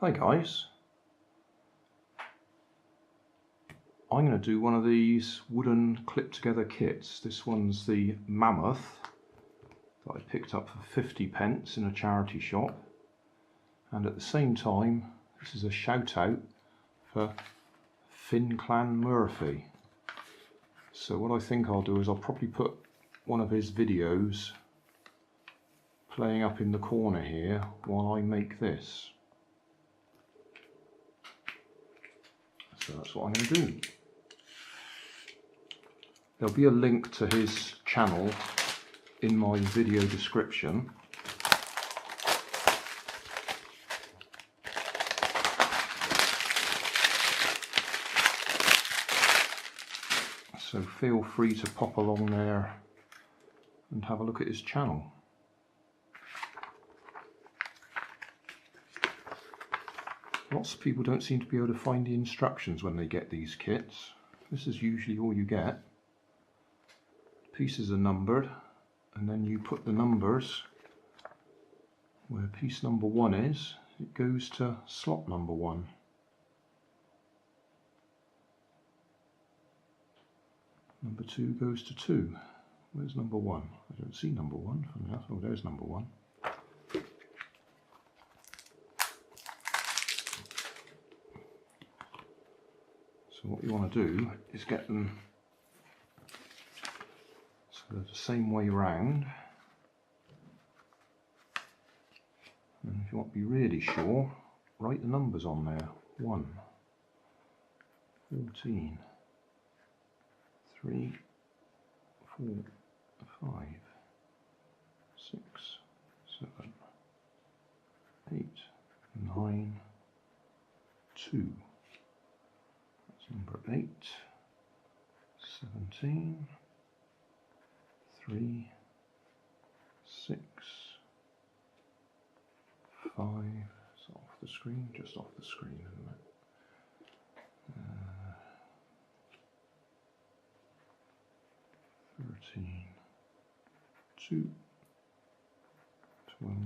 Hi guys, I'm going to do one of these wooden clip together kits. This one's the Mammoth that I picked up for 50 pence in a charity shop, and at the same time this is a shout out for Finnclann Murphy. So what I think I'll do is I'll probably put one of his videos playing up in the corner here while I make this. So that's what I'm going to do. There'll be a link to his channel in my video description. So feel free to pop along there and have a look at his channel. Lots of people don't seem to be able to find the instructions when they get these kits. This is usually all you get. Pieces are numbered, and then you put the numbers where piece number 1 is. It goes to slot number 1. Number 2 goes to 2. Where's number 1? I don't see number 1. Oh, there's number 1. So what you want to do is get them so they're the same way round. And if you want to be really sure, write the numbers on there. 1, 14, 3, 4, 5, 6, 7, 8, 9, 2. Number 8, 17, 3, 6, 5, it's off the screen, just off the screen, isn't it? 13, 2, 12,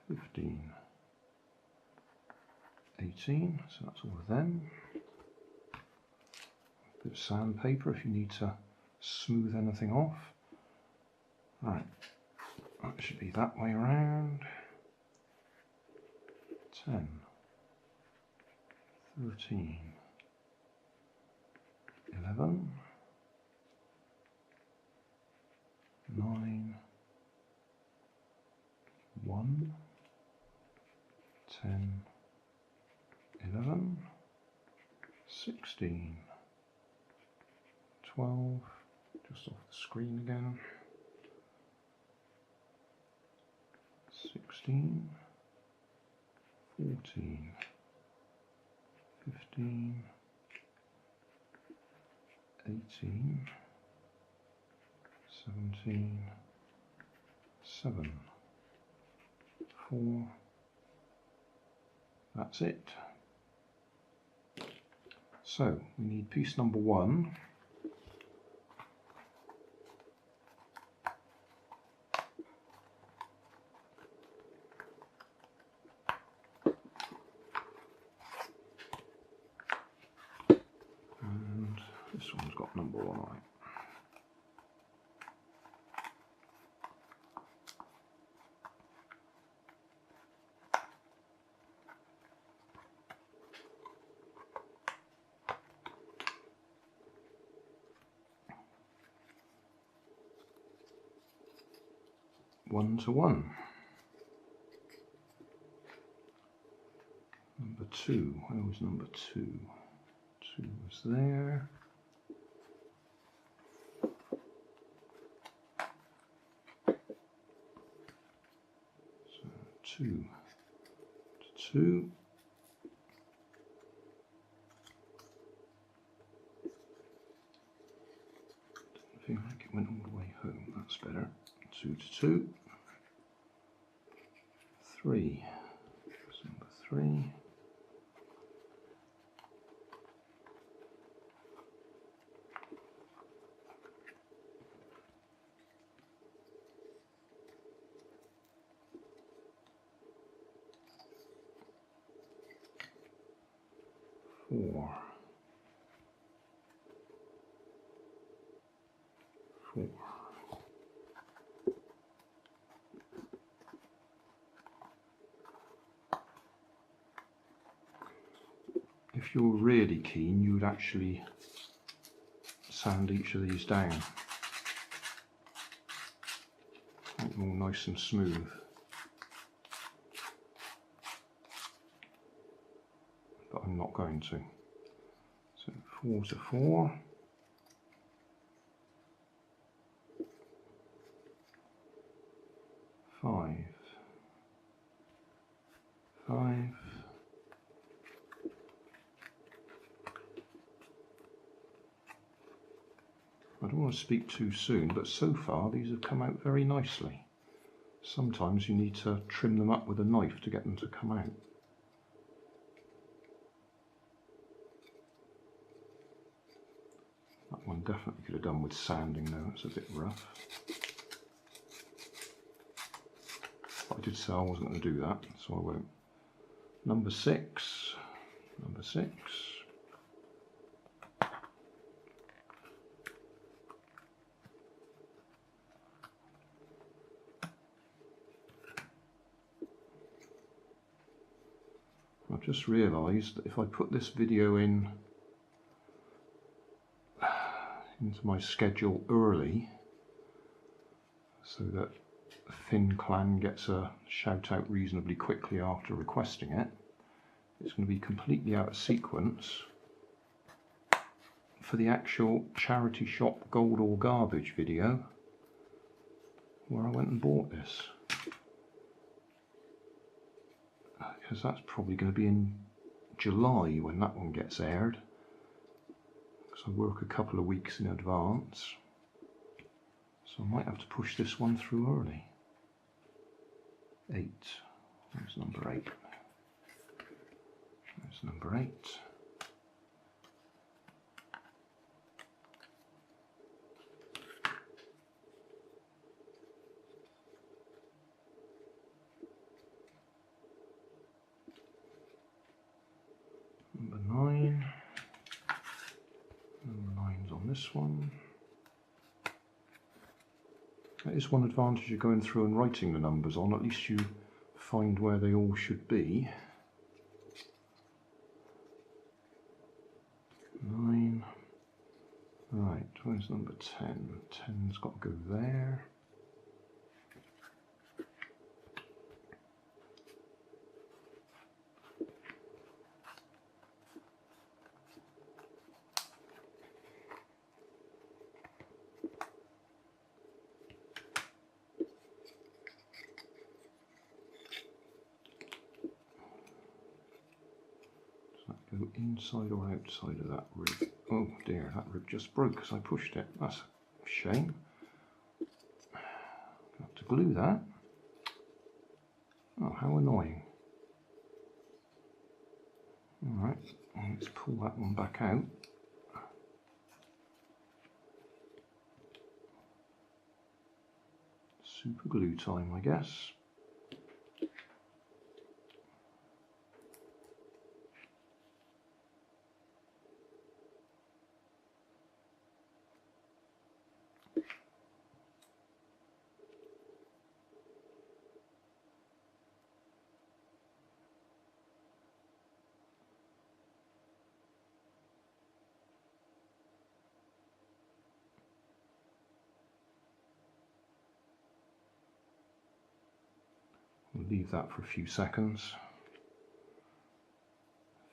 15, 18, so that's all of them. A bit of sandpaper if you need to smooth anything off. Right, that should be that way around. 10, 13, 11, 9, 1, 10, 11, 16, 12, just off the screen again, 16, 14, 15, 18, 17, 7, 4, that's it. So we need piece number 1. And this one's got number 1 on it. One to 1. Number 2. Where was number 2? 2 was there. So 2 to 2. Didn't feel like it went all the way home. That's better. 2 to 2. 3. That's number 3. 3, 4, 4. If you're really keen, you would actually sand each of these down. Make them all nice and smooth. But I'm not going to. So 4's a 4. 5, 5. I don't want to speak too soon, but so far these have come out very nicely. Sometimes you need to trim them up with a knife to get them to come out. That one definitely could have done with sanding though, it's a bit rough. But I did say I wasn't going to do that, so I won't. Number 6, number 6. I've just realised that if I put this video into my schedule early, so that Finnclann gets a shout out reasonably quickly after requesting it, it's going to be completely out of sequence for the actual charity shop gold or garbage video where I went and bought this. Because that's probably going to be in July when that one gets aired, because I work a couple of weeks in advance, so I might have to push this one through early. 8, there's number 8, there's number 8. Number 9, number 9's on this one. That is one advantage of going through and writing the numbers on, at least you find where they all should be. 9, right, where's number 10? 10's got to go there. Go inside or outside of that rib? Oh dear, that rib just broke because I pushed it. That's a shame. I have to glue that. Oh, how annoying. Alright, let's pull that one back out. Super glue time, I guess. We'll leave that for a few seconds.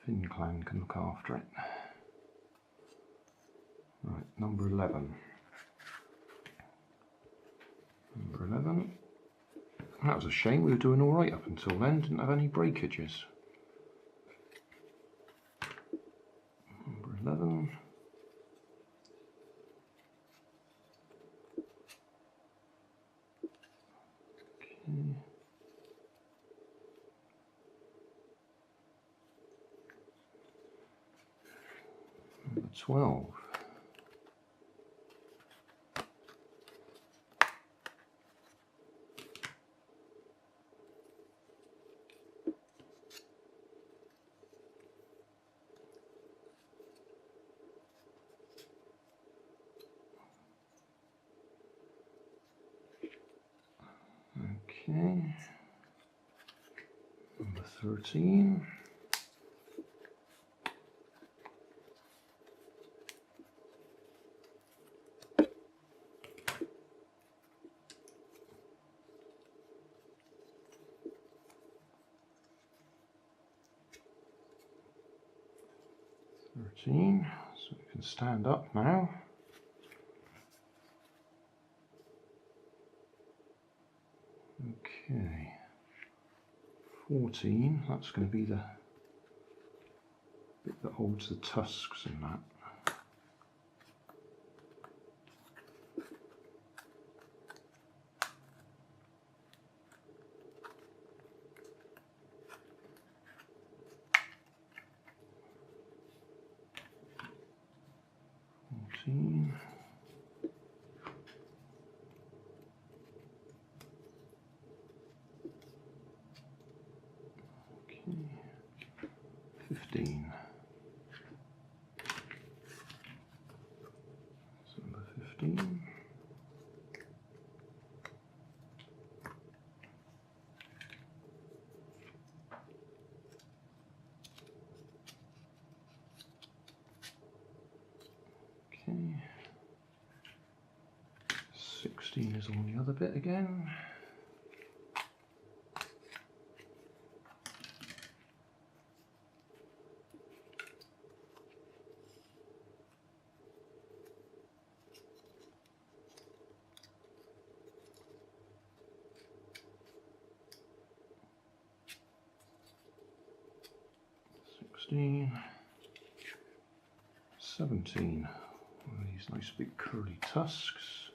Finnclann can look after it. Right, number 11. Number 11. That was a shame, we were doing alright up until then, didn't have any breakages. Number 11. Okay. Number 12. 13. So we can stand up now. Okay, 14, that's going to be the bit that holds the tusks and that. Okay, 15. So number 15. Okay. 16 is on the other bit again. $16, 17. One of these nice big curly tusks.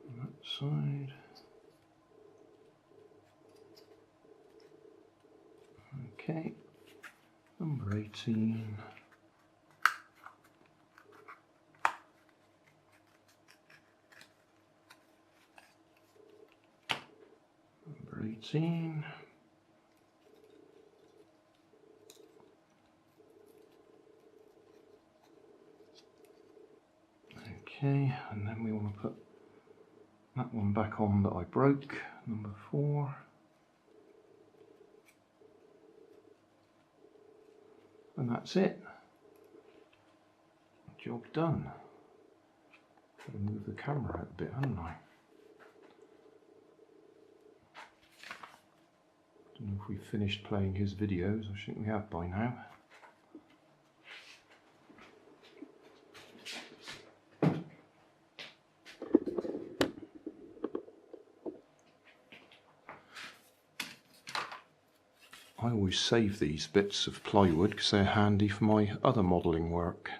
On that side. Okay, number 18. Number 18. Okay, and then we want to put that one back on that I broke, number 4. And that's it. Job done. Gotta move the camera out a bit, haven't I? Don't know if we've finished playing his videos. I think we have by now. I always save these bits of plywood because they're handy for my other modelling work.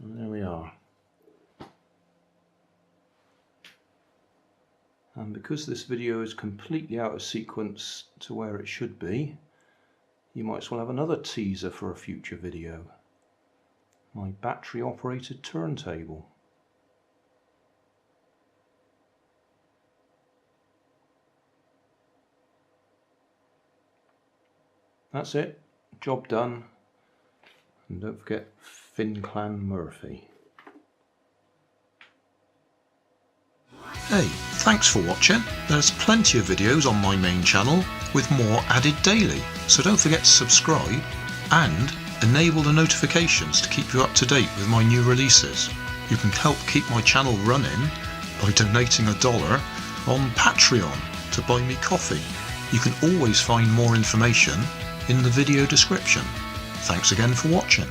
And there we are. And because this video is completely out of sequence to where it should be, you might as well have another teaser for a future video. My battery operated turntable. That's it, job done, and don't forget Finnclann Murphy. Hey, thanks for watching. There's plenty of videos on my main channel with more added daily, so don't forget to subscribe and enable the notifications to keep you up to date with my new releases. You can help keep my channel running by donating $1 on Patreon to buy me coffee. You can always find more information in the video description. Thanks again for watching.